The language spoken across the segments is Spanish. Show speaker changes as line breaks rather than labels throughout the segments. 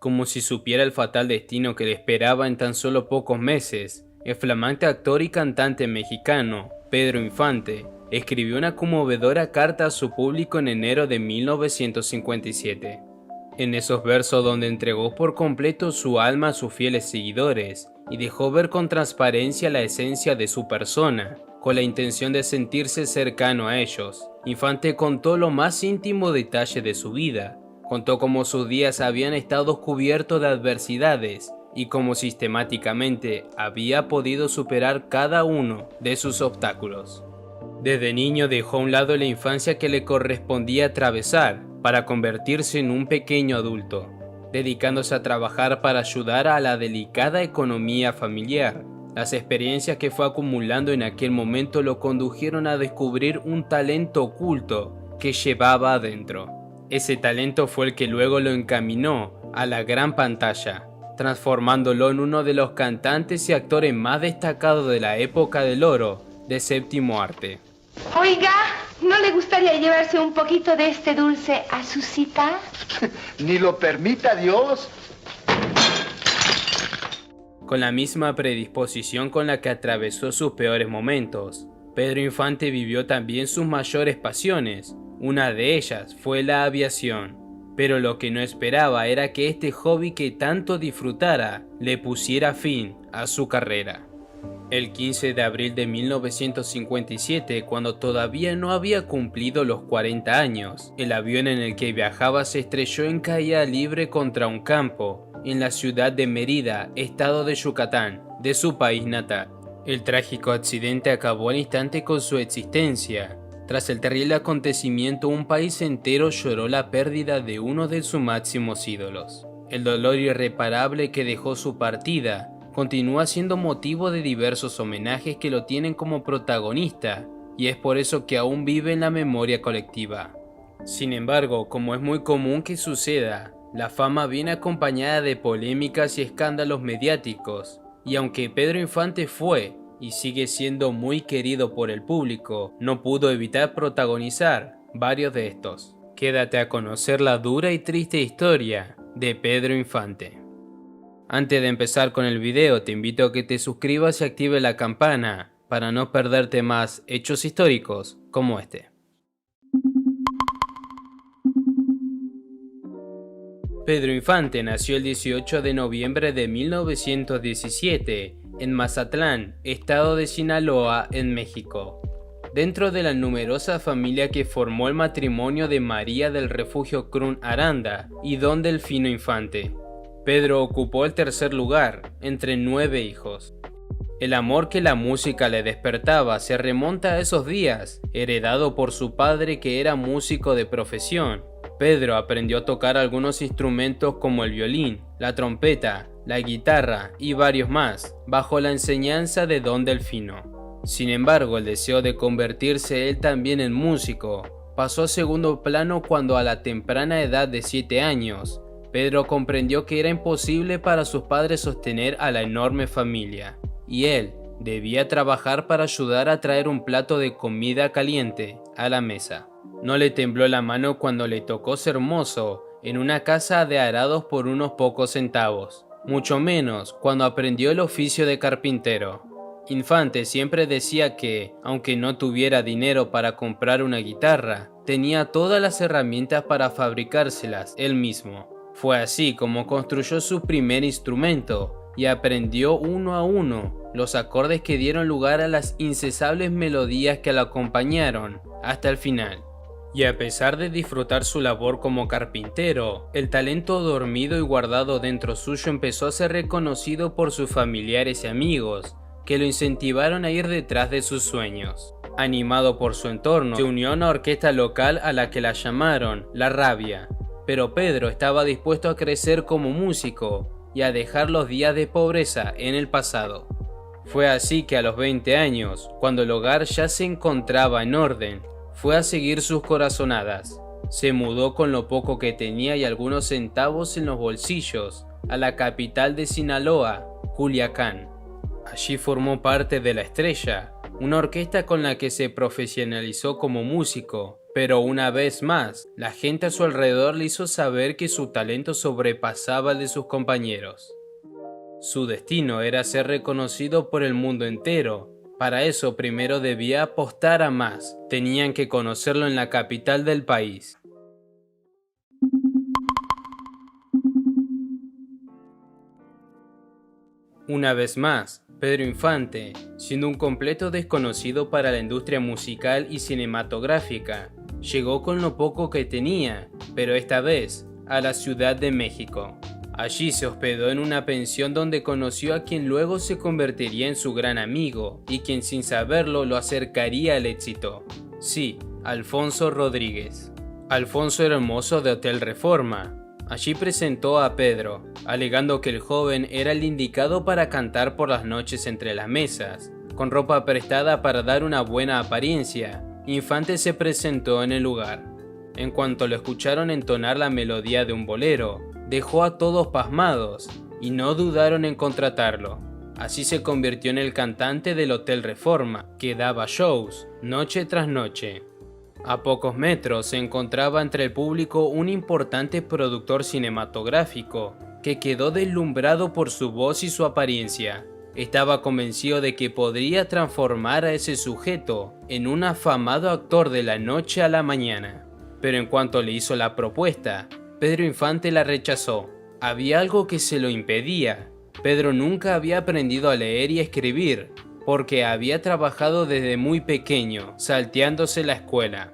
Como si supiera el fatal destino que le esperaba en tan solo pocos meses, el flamante actor y cantante mexicano, Pedro Infante, escribió una conmovedora carta a su público en enero de 1957. En esos versos donde entregó por completo su alma a sus fieles seguidores y dejó ver con transparencia la esencia de su persona, con la intención de sentirse cercano a ellos, Infante contó lo más íntimo detalle de su vida. Contó cómo sus días habían estado cubiertos de adversidades y cómo sistemáticamente había podido superar cada uno de sus obstáculos. Desde niño dejó a un lado la infancia que le correspondía atravesar para convertirse en un pequeño adulto, dedicándose a trabajar para ayudar a la delicada economía familiar. Las experiencias que fue acumulando en aquel momento lo condujeron a descubrir un talento oculto que llevaba adentro. Ese talento fue el que luego lo encaminó a la gran pantalla, transformándolo en uno de los cantantes y actores más destacados de la época del oro de séptimo arte.
Oiga, ¿no le gustaría llevarse un poquito de este dulce a su cita?
Ni lo permita Dios.
Con la misma predisposición con la que atravesó sus peores momentos, Pedro Infante vivió también sus mayores pasiones. Una de ellas fue la aviación, pero lo que no esperaba era que este hobby que tanto disfrutara le pusiera fin a su carrera. El 15 de abril de 1957, cuando todavía no había cumplido los 40 años, el avión en el que viajaba se estrelló en caída libre contra un campo, en la ciudad de Mérida, estado de Yucatán, de su país natal. El trágico accidente acabó al instante con su existencia. Tras el terrible acontecimiento, un país entero lloró la pérdida de uno de sus máximos ídolos. El dolor irreparable que dejó su partida continúa siendo motivo de diversos homenajes que lo tienen como protagonista, y es por eso que aún vive en la memoria colectiva. Sin embargo, como es muy común que suceda, la fama viene acompañada de polémicas y escándalos mediáticos, y aunque Pedro Infante fue y sigue siendo muy querido por el público, no pudo evitar protagonizar varios de estos. Quédate a conocer la dura y triste historia de Pedro Infante. Antes de empezar con el video, te invito a que te suscribas y actives la campana para no perderte más hechos históricos como este. Pedro Infante nació el 18 de noviembre de 1917 en Mazatlán, estado de Sinaloa, en México. Dentro de la numerosa familia que formó el matrimonio de María del Refugio Crun Aranda y Don Delfino Infante, Pedro ocupó el tercer lugar entre 9 hijos. El amor que la música le despertaba se remonta a esos días, heredado por su padre que era músico de profesión. Pedro aprendió a tocar algunos instrumentos como el violín, la trompeta, la guitarra y varios más, bajo la enseñanza de Don Delfino. Sin embargo, el deseo de convertirse él también en músico pasó a segundo plano cuando a la temprana edad de 7 años, Pedro comprendió que era imposible para sus padres sostener a la enorme familia, y él debía trabajar para ayudar a traer un plato de comida caliente a la mesa. No le tembló la mano cuando le tocó ser mozo en una casa de arados por unos pocos centavos, mucho menos cuando aprendió el oficio de carpintero. Infante siempre decía que, aunque no tuviera dinero para comprar una guitarra, tenía todas las herramientas para fabricárselas él mismo. Fue así como construyó su primer instrumento y aprendió uno a uno los acordes que dieron lugar a las incesables melodías que lo acompañaron hasta el final. Y a pesar de disfrutar su labor como carpintero, el talento dormido y guardado dentro suyo empezó a ser reconocido por sus familiares y amigos, que lo incentivaron a ir detrás de sus sueños. Animado por su entorno, se unió a una orquesta local a la que la llamaron La Rabia, pero Pedro estaba dispuesto a crecer como músico y a dejar los días de pobreza en el pasado. Fue así que a los 20 años, cuando el hogar ya se encontraba en orden, fue a seguir sus corazonadas. Se mudó con lo poco que tenía y algunos centavos en los bolsillos a la capital de Sinaloa, Culiacán. Allí formó parte de La Estrella, una orquesta con la que se profesionalizó como músico Pero una vez más, la gente a su alrededor le hizo saber que su talento sobrepasaba el de sus compañeros. Su destino era ser reconocido por el mundo entero. Para eso primero debía apostar a más. Tenían que conocerlo en la capital del país. Una vez más, Pedro Infante, siendo un completo desconocido para la industria musical y cinematográfica, llegó con lo poco que tenía, pero esta vez a la Ciudad de México. Allí se hospedó en una pensión donde conoció a quien luego se convertiría en su gran amigo y quien sin saberlo lo acercaría al éxito. Sí, Alfonso Rodríguez. Alfonso era el mozo de Hotel Reforma. Allí presentó a Pedro, alegando que el joven era el indicado para cantar por las noches entre las mesas. Con ropa prestada para dar una buena apariencia, Infante se presentó en el lugar. En cuanto lo escucharon entonar la melodía de un bolero, dejó a todos pasmados y no dudaron en contratarlo. Así se convirtió en el cantante del Hotel Reforma, que daba shows noche tras noche. A pocos metros se encontraba entre el público un importante productor cinematográfico que quedó deslumbrado por su voz y su apariencia. Estaba convencido de que podría transformar a ese sujeto en un afamado actor de la noche a la mañana. Pero en cuanto le hizo la propuesta, Pedro Infante la rechazó. Había algo que se lo impedía. Pedro nunca había aprendido a leer y escribir, porque había trabajado desde muy pequeño, salteándose la escuela.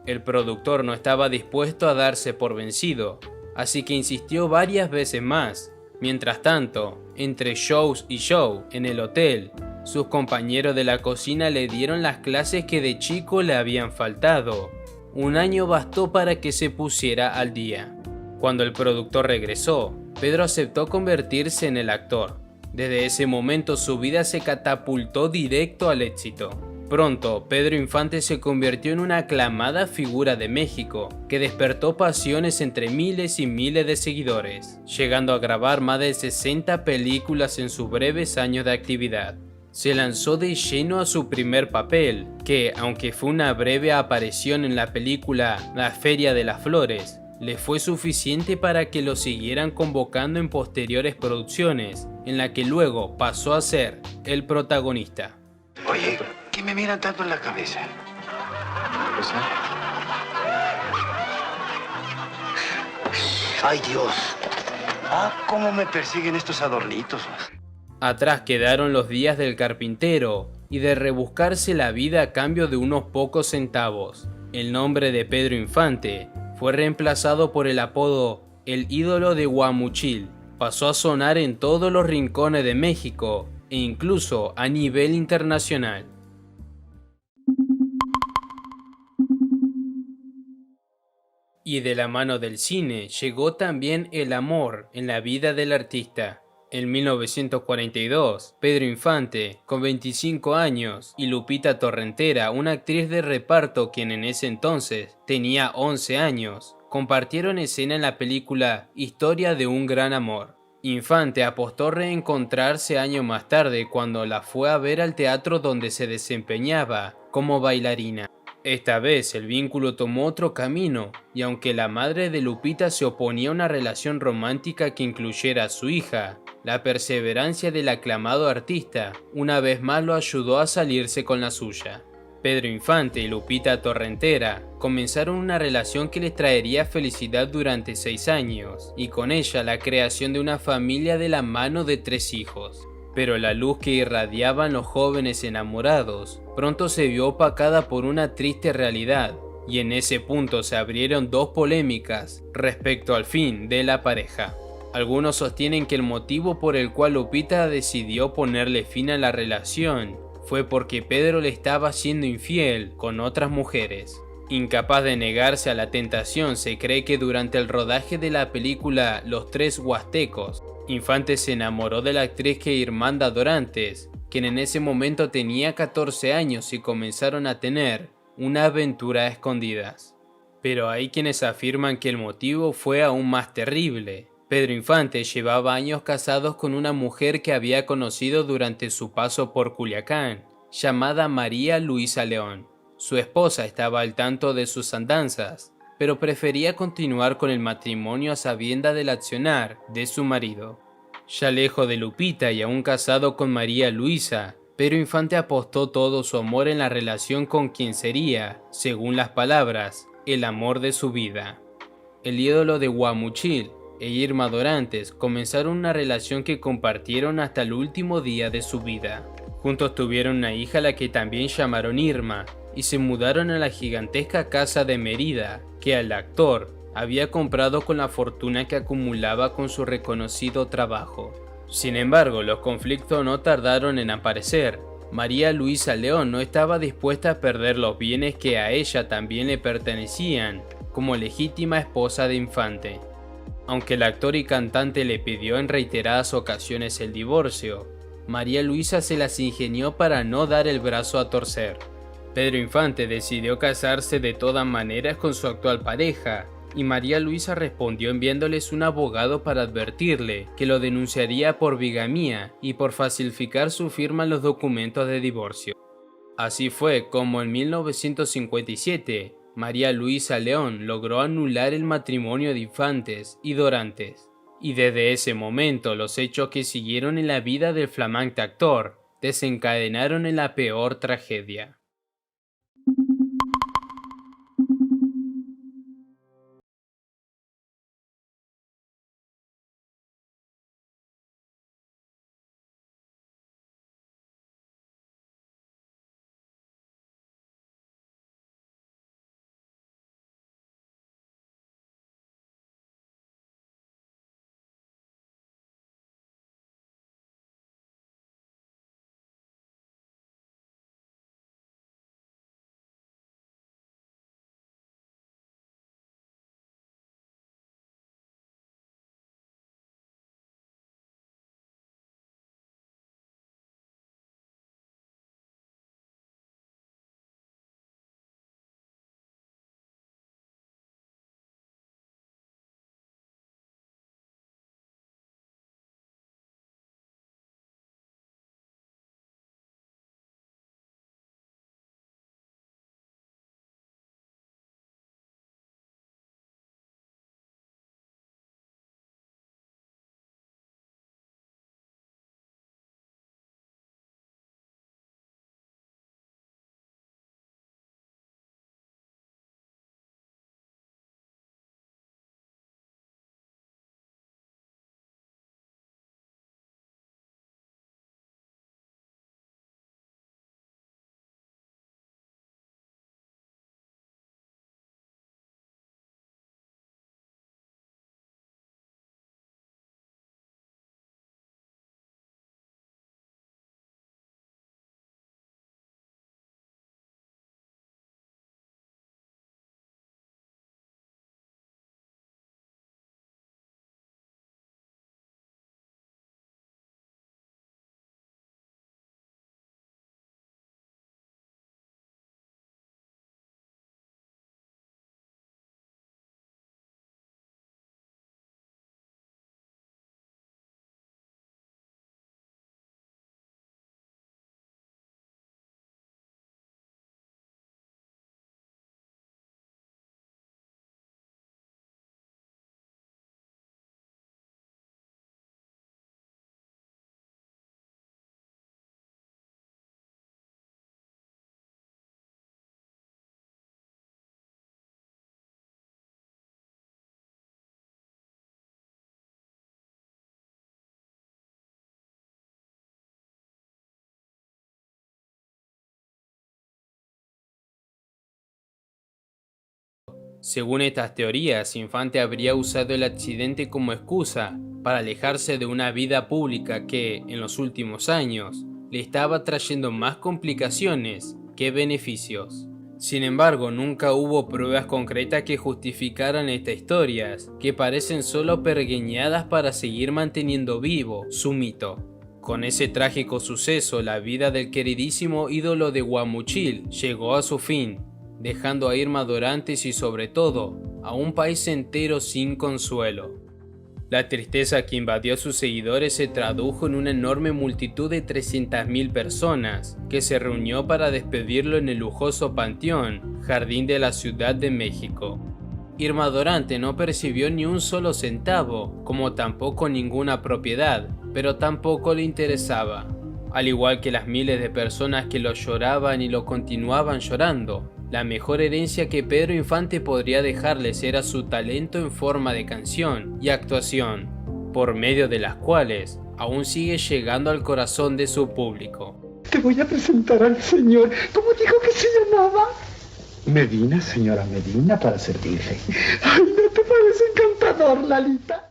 El productor no estaba dispuesto a darse por vencido, así que insistió varias veces más. Mientras tanto, entre shows y show en el hotel, sus compañeros de la cocina le dieron las clases que de chico le habían faltado. Un año bastó para que se pusiera al día. Cuando el productor regresó, Pedro aceptó convertirse en el actor. Desde ese momento su vida se catapultó directo al éxito. Pronto, Pedro Infante se convirtió en una aclamada figura de México, que despertó pasiones entre miles y miles de seguidores, llegando a grabar más de 60 películas en sus breves años de actividad. Se lanzó de lleno a su primer papel, que, aunque fue una breve aparición en la película La Feria de las Flores, le fue suficiente para que lo siguieran convocando en posteriores producciones, en la que luego pasó a ser el protagonista.
Oye, ¿qué me miran tanto en la cabeza? ¡Ay, Dios! ¿Cómo me persiguen estos adornitos?
Atrás quedaron los días del carpintero y de rebuscarse la vida a cambio de unos pocos centavos. El nombre de Pedro Infante fue reemplazado por el apodo El ídolo de Guamuchil. Pasó a sonar en todos los rincones de México e incluso a nivel internacional. Y de la mano del cine llegó también el amor en la vida del artista. En 1942, Pedro Infante, con 25 años, y Lupita Torrentera, una actriz de reparto quien en ese entonces tenía 11 años, compartieron escena en la película Historia de un gran amor. Infante apostó reencontrarse años más tarde cuando la fue a ver al teatro donde se desempeñaba como bailarina. Esta vez el vínculo tomó otro camino, y aunque la madre de Lupita se oponía a una relación romántica que incluyera a su hija, la perseverancia del aclamado artista una vez más lo ayudó a salirse con la suya. Pedro Infante y Lupita Torrentera comenzaron una relación que les traería felicidad durante 6 años, y con ella la creación de una familia de la mano de 3 hijos. Pero la luz que irradiaban los jóvenes enamorados pronto se vio opacada por una triste realidad, y en ese punto se abrieron 2 polémicas respecto al fin de la pareja. Algunos sostienen que el motivo por el cual Lupita decidió ponerle fin a la relación fue porque Pedro le estaba siendo infiel con otras mujeres. Incapaz de negarse a la tentación, se cree que durante el rodaje de la película Los Tres Huastecos, Infante se enamoró de la actriz Irmanda Dorantes, quien en ese momento tenía 14 años, y comenzaron a tener una aventura a escondidas. Pero hay quienes afirman que el motivo fue aún más terrible. Pedro Infante llevaba años casados con una mujer que había conocido durante su paso por Culiacán, llamada María Luisa León. Su esposa estaba al tanto de sus andanzas, pero prefería continuar con el matrimonio a sabiendas del accionar de su marido. Ya lejos de Lupita y aún casado con María Luisa, Pedro Infante apostó todo su amor en la relación con quien sería, según las palabras, el amor de su vida. El ídolo de Guamuchil e Irma Dorantes comenzaron una relación que compartieron hasta el último día de su vida. Juntos tuvieron una hija a la que también llamaron Irma, y se mudaron a la gigantesca casa de Mérida, que el actor había comprado con la fortuna que acumulaba con su reconocido trabajo. Sin embargo, los conflictos no tardaron en aparecer. María Luisa León no estaba dispuesta a perder los bienes que a ella también le pertenecían, como legítima esposa de Infante. Aunque el actor y cantante le pidió en reiteradas ocasiones el divorcio, María Luisa se las ingenió para no dar el brazo a torcer. Pedro Infante decidió casarse de todas maneras con su actual pareja, y María Luisa respondió enviándoles un abogado para advertirle que lo denunciaría por bigamía y por falsificar su firma en los documentos de divorcio. Así fue como en 1957, María Luisa León logró anular el matrimonio de Infantes y Dorantes, y desde ese momento los hechos que siguieron en la vida del flamante actor desencadenaron en la peor tragedia. Según estas teorías, Infante habría usado el accidente como excusa para alejarse de una vida pública que, en los últimos años, le estaba trayendo más complicaciones que beneficios. Sin embargo, nunca hubo pruebas concretas que justificaran estas historias, que parecen solo pergeñadas para seguir manteniendo vivo su mito. Con ese trágico suceso, la vida del queridísimo ídolo de Guamuchil llegó a su fin, dejando a Irma Dorantes y sobre todo a un país entero sin consuelo. La tristeza que invadió a sus seguidores se tradujo en una enorme multitud de 300.000 personas, que se reunió para despedirlo en el lujoso Panteón, Jardín de la Ciudad de México. Irma Dorante no percibió ni un solo centavo, como tampoco ninguna propiedad, pero tampoco le interesaba. Al igual que las miles de personas que lo lloraban y lo continuaban llorando, la mejor herencia que Pedro Infante podría dejarles era su talento en forma de canción y actuación, por medio de las cuales aún sigue llegando al corazón de su público.
Te voy a presentar al señor. ¿Cómo dijo que se llamaba? Medina, señora Medina, para servirle. Ay, ¿no te parece encantador, Lalita?